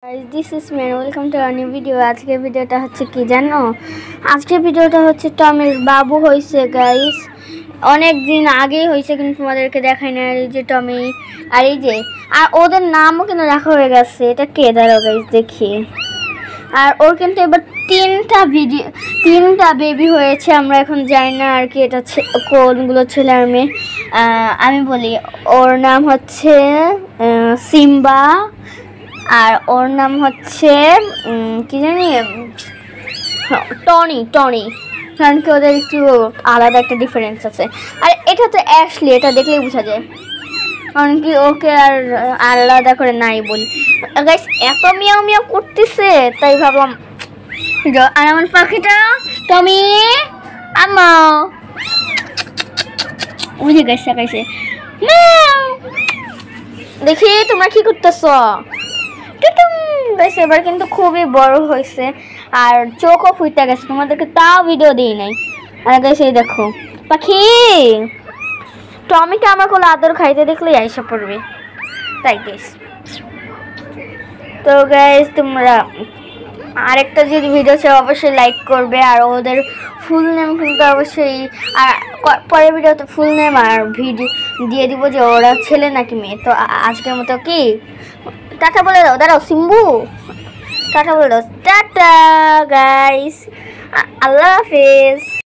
Guys, this is me and welcome to our new video. আজকে ভিডিওটা হচ্ছে কি জানো, আজকে ভিডিওটা হচ্ছে টমির বাবু হইছে গাইস। অনেক দিন আগেই হইছে কিন্তু তোমাদেরকে দেখাই না। এই যে টমি আর এই যে আর ওদের নামও কিন্তু রাখা হয়ে গেছে। এটা কে দাঁড়াও গাইস দেখি। আর ওর কিন্তু এবার তিনটা বেবি হয়েছে। আমরা এখন জানি না আর কি এটা কোনগুলো ছেলে আর মেয়ে। আমি বলি ওর নাম হচ্ছে সিম্বা আর ওর নাম হচ্ছে কি জানি টনি। কারণ কি ওদের একটু আলাদা একটা ডিফারেন্স আছে। আর এটা তো অ্যাশলি, এটা দেখলেই বোঝা যায়। কারণ কি ওকে আর আলাদা করে নাই বলি। গাইস এত মিয়াও মিয়াও করতেছে তাই ভাবলাম। আর আমার পাখিটা টমি আম্মা বুঝে গেছে গাইছে। দেখি তোমরা কি করতেছো। এবার কিন্তু খুবই বড় হয়েছে আর চোখও ফুটে গেছে। তোমাদেরকে তাও ভিডিও দিই নাই। আর গাইস এই দেখো পাখি টমিকে আমার কোলে আদর খাইতে দেখলেই আইসা পড়বে তাই গাইস। তো গাইস তোমরা আরেকটা যদি ভিডিও চাও অবশ্যই লাইক করবে। আর ওদের ফুল নেম কিন্তু অবশ্যই আর পরের ভিডিওতে ফুল নেম আর ভিডিও দিয়ে দিব যে ওরা ছেলে নাকি মেয়ে। তো আজকের মতো কি টাটা বলে দাও। দাঁড়াও সিম্বু টাটা বলে দাও। টাটা গাইস, আল্লাহ হাফেজ।